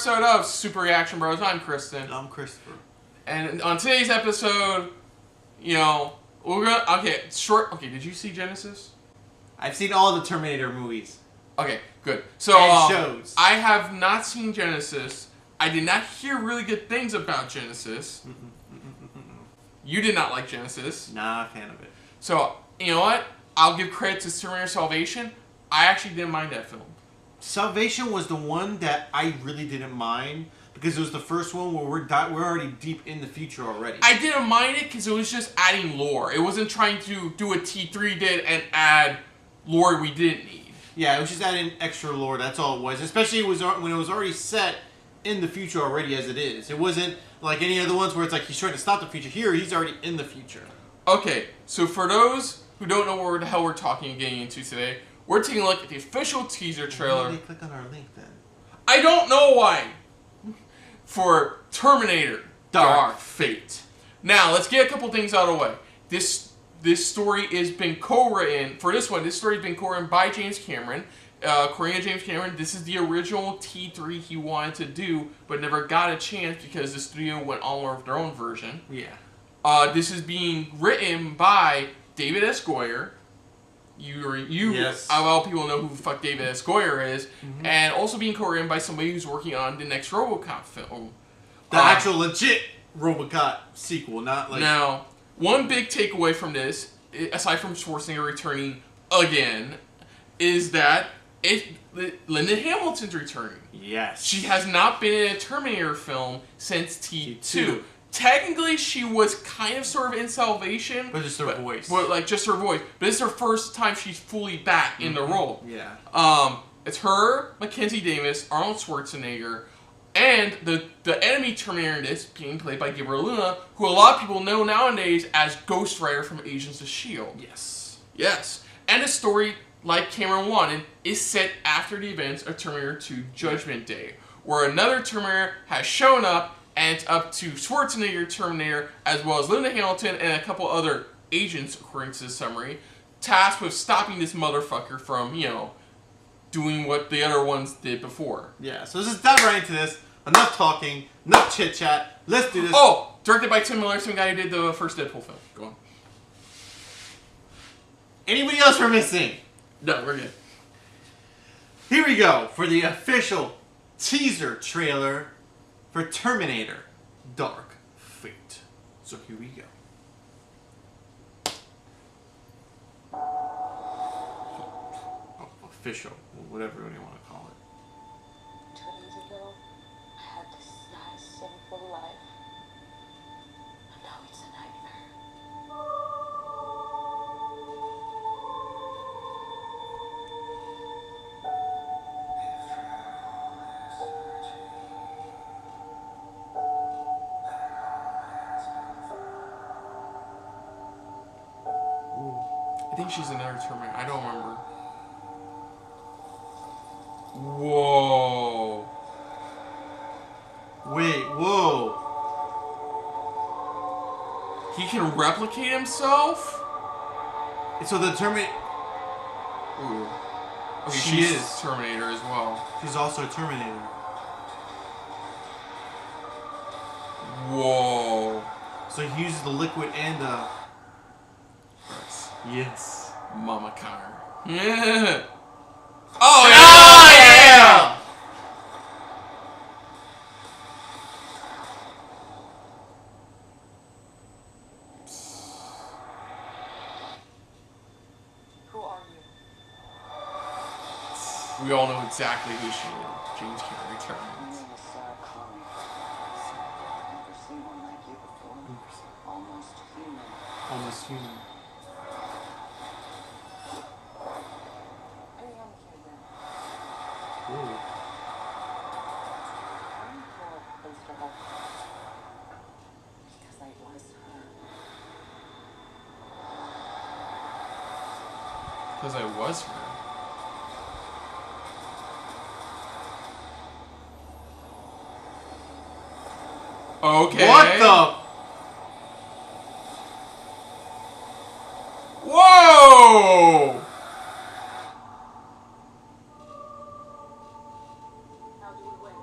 episode of Super Reaction Bros. I'm Kristen. I'm Christopher. And on today's episode, you know, we're gonna... Okay, did you see Genesis? I've seen all the Terminator movies. Okay, good. So, and shows. I have not seen Genesis. I did not hear really good things about Genesis. You did not like Genesis. Not a fan of it. So, you know what? I'll give credit to Terminator Salvation. I actually didn't mind that film. Salvation was the one that I really didn't mind because it was the first one where we're already deep in the future already. I didn't mind it because it was just adding lore. It wasn't trying to do what T3 did and add lore we didn't need. Yeah, it was just adding extra lore. That's all it was. Especially when it was already set in the future already as it is. It wasn't like any other ones where it's like he's trying to stop the future. Here, he's already in the future. Okay, so for those who don't know what the hell we're talking and getting into today, we're taking a look at the official teaser trailer. Why did they click on our link then? I don't know why. For Terminator Dark Fate. Now, let's get a couple things out of the way. This story has been co-written, for this one, this story has been co-written by James Cameron. According to James Cameron, this is the original T3 he wanted to do, but never got a chance because the studio went on with their own version. Yeah. This is being written by David S. Goyer. Yes. A lot of people know who the fuck David S. Goyer is, and also being co-written by somebody who's working on the next RoboCop film. The actual legit RoboCop sequel, not like... Now, one big takeaway from this, aside from Schwarzenegger returning again, is that Linda Hamilton's returning. Yes. She has not been in a Terminator film since T2. Technically, she was kind of sort of in Salvation. But just her voice. But, like, just her voice. But it's her first time she's fully back in the role. Yeah. It's her, Mackenzie Davis, Arnold Schwarzenegger, and the enemy Terminator in this being played by Gabriel Luna, who a lot of people know nowadays as Ghost Rider from Agents of S.H.I.E.L.D. Yes. Yes. And the story, like Cameron wanted, is set after the events of Terminator 2 Judgment Day, where another Terminator has shown up, and it's up to Schwarzenegger Terminator, as well as Linda Hamilton and a couple other agents, according to the summary, tasked with stopping this motherfucker from, you know, doing what the other ones did before. Yeah, so let's just dive right into this. Enough talking, enough chit-chat. Let's do this. Oh! Directed by Tim Miller, same guy who did the first Deadpool film. Go on. Anybody else we're missing? No, we're good. Here we go for the official teaser trailer for Terminator Dark Fate. So here we go. Official, whatever you want to call it. 2 years ago, I had this nice, simple life. And now it's a nightmare. I think she's another Terminator. I don't remember. Whoa. Wait, whoa. He can replicate himself? So the Terminator... Ooh. Okay, She she's is. Terminator as well. She's also a Terminator. Whoa. So he uses the liquid and the... Yes. Yes. Mama Connor. Yeah. Oh, yeah! Who are you? We all know exactly who she is. James Cameron My returns. name is SRB Chronicles. I've never seen one like you before. Almost human. Almost human. I am human. Ooh. I'm called Mr. Hulk. Because I was her. Because I was her. Okay. What the? Whoa! How do we win?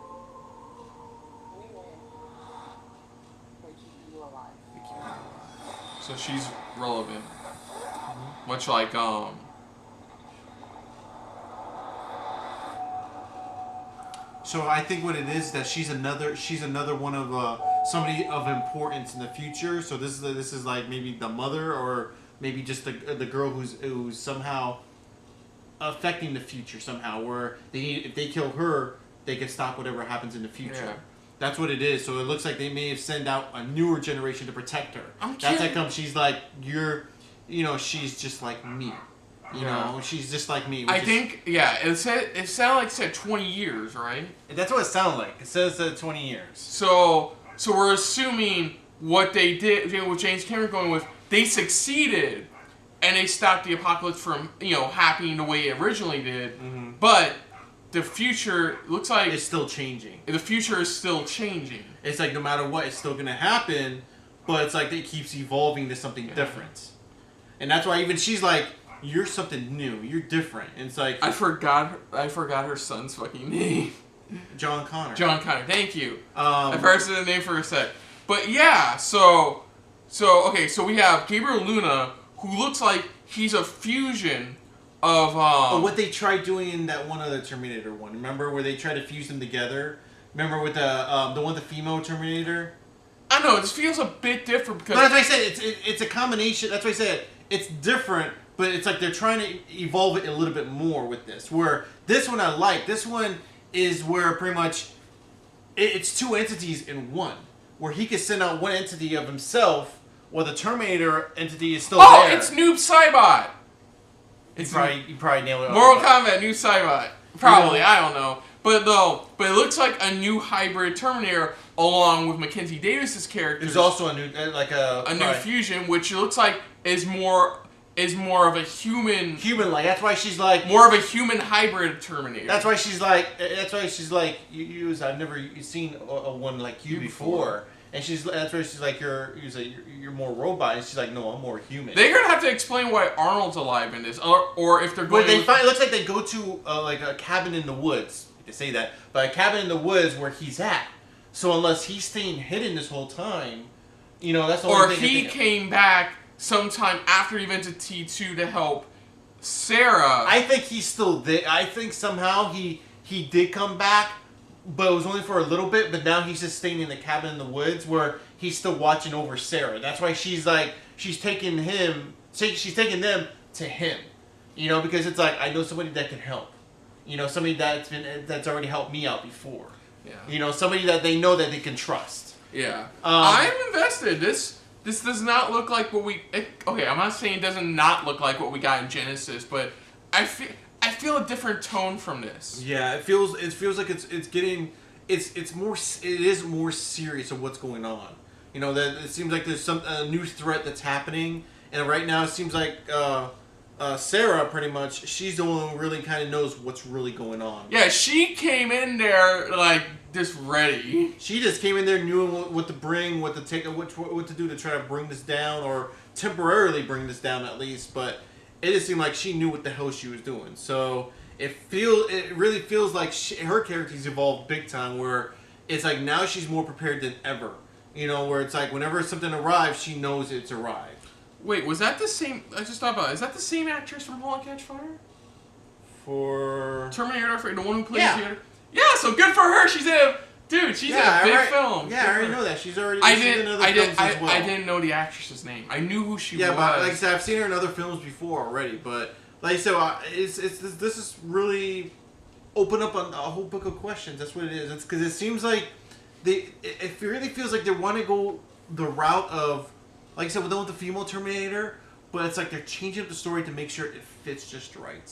alive. So she's relevant. Much like, So I think what it is that she's another one of somebody of importance in the future. So this is like maybe the mother or maybe just the girl who's somehow affecting the future somehow. Where if they kill her, they can stop whatever happens in the future. Yeah. That's what it is. So it looks like they may have sent out a newer generation to protect her. That's how come she's like she's just like me. You know, she's just like me. I think, it sounded like it said 20 years, right? That's what it sounded like. It says 20 years. So we're assuming what they did, with James Cameron going with, they succeeded, and they stopped the apocalypse from, happening the way it originally did. Mm-hmm. But the future looks like it's still changing. The future is still changing. It's like no matter what, it's still gonna happen, but it's like it keeps evolving to something different. And that's why even she's like, you're something new. You're different. And it's like I forgot her son's fucking name. John Connor. John Connor. Thank you. I forgot the name for a sec. But yeah, so we have Gabriel Luna, who looks like he's a fusion of what they tried doing in that one other Terminator one. Remember where they tried to fuse them together? Remember with the female Terminator? I know, it just feels a bit different because. But that's why I said it's a combination. That's why I said it's different. But it's like they're trying to evolve it a little bit more with this. Where this one I like. This one is where pretty much it's two entities in one. Where he can send out one entity of himself, while the Terminator entity is still there. Oh, it's Noob Saibot. You probably nailed it. Mortal Kombat, Noob Saibot. Probably, I don't know. But it looks like a new hybrid Terminator along with Mackenzie Davis's character. There's also a new new fusion, which it looks like is more of a human like. That's why she's like more of a human hybrid Terminator. That's why she's like I've never seen a one like you before. And that's why she's like you're more robot. And she's like, no, I'm more human. They're gonna have to explain why Arnold's alive in this, or if they're going. It looks like they go to like a cabin in the woods. To say that, but a cabin in the woods where he's at. So unless he's staying hidden this whole time, that's the only thing. Or he came back sometime after the events of T2 to help Sarah. I think he's still there. I think somehow he did come back, but it was only for a little bit. But now he's just staying in the cabin in the woods where he's still watching over Sarah. That's why she's taking them to him, because it's like I know somebody that can help. Somebody that's already helped me out before. Yeah. Somebody that they know that they can trust. Yeah. I'm invested. This does not look like what we. Okay, I'm not saying it doesn't not look like what we got in Genesis, but I feel a different tone from this. Yeah, it feels like it's more serious of what's going on. That it seems like there's a new threat that's happening, and right now it seems like. Sarah, pretty much, she's the one who really kind of knows what's really going on. Yeah, she came in there like just ready. She just came in there, knew what to bring, what to do to try to bring this down, or temporarily bring this down at least. But it just seemed like she knew what the hell she was doing. So it really feels like her character's evolved big time. Where it's like now she's more prepared than ever. Where it's like whenever something arrives, she knows it's arrived. Wait, was that the same? I just thought about it. Is that the same actress from *Halt and Catch Fire*? For Terminator, the one who plays the. Yeah, so good for her. She's in a big film. Yeah, I already know that. She's already. I didn't know the actress's name. I knew who she was. Yeah, but like I said, I've seen her in other films before already. But like I said, this is really open up a whole book of questions. That's what it is. It's because it seems like it really feels like they want to go the route of. Like I said, with the female Terminator, but it's like they're changing up the story to make sure it fits just right.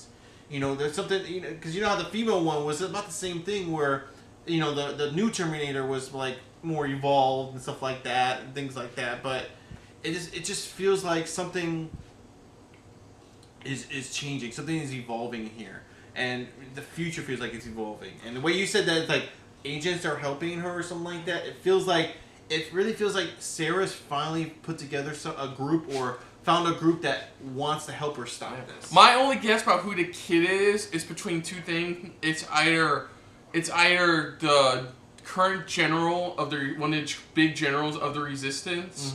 There's something, because how the female one was about the same thing where, the new Terminator was like more evolved and stuff like that and things like that. But it just feels like something is changing, something is evolving here, and the future feels like it's evolving. And the way you said that, it's like agents are helping her or something like that. It really feels like Sarah's finally put together a group or found a group that wants to help her stop this. My only guess about who the kid is between two things. It's either the current general of one of the big generals of the Resistance,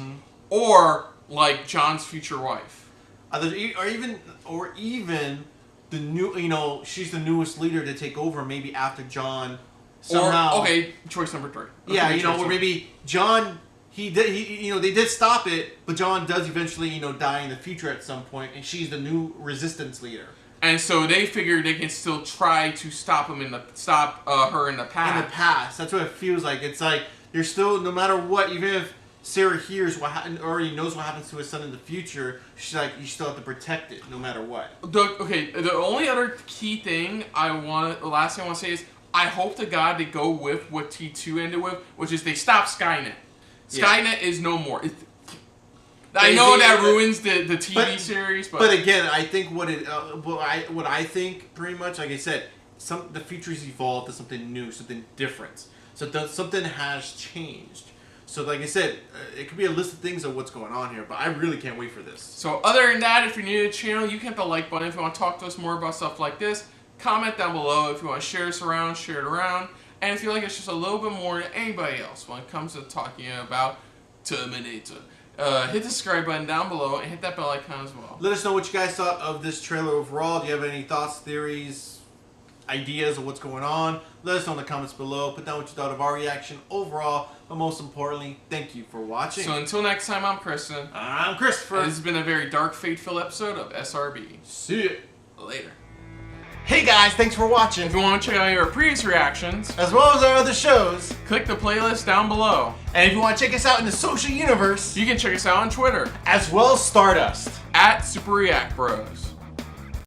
or like John's future wife, or even the new, she's the newest leader to take over, maybe after John. Somehow, or okay, choice number 3. Yeah, or maybe John. They did stop it, but John does eventually, die in the future at some point, and she's the new Resistance leader. And so they figure they can still try to stop her in the past. In the past, that's what it feels like. It's like they're still, no matter what, even if Sarah hears what happened, already knows what happens to his son in the future, she's like, you still have to protect it, no matter what. The only other key thing the last thing I want to say is, I hope to God they go with what T2 ended with, which is they stop Skynet. Skynet is no more. I know that ruins the TV series, but again, I think what I think pretty much, like I said, the future's evolved to something new, something different. So something has changed. So like I said, it could be a list of things of what's going on here, but I really can't wait for this. So other than that, if you're new to the channel, you can hit the like button. If you want to talk to us more about stuff like this, comment down below. If you want to share us around, share it around. And if you like it's just a little bit more than anybody else when it comes to talking about Terminator, hit the subscribe button down below and hit that bell icon as well. Let us know what you guys thought of this trailer overall. Do you have any thoughts, theories, ideas of what's going on? Let us know in the comments below. Put down what you thought of our reaction overall. But most importantly, thank you for watching. So until next time, I'm Kristen. I'm Christopher. This has been a very dark, fate-filled episode of SRB. See you Later. Hey guys, thanks for watching. If you want to check out our previous reactions, as well as our other shows, click the playlist down below. And if you want to check us out in the social universe, you can check us out on Twitter, as well as Stardust, @SuperReactBros.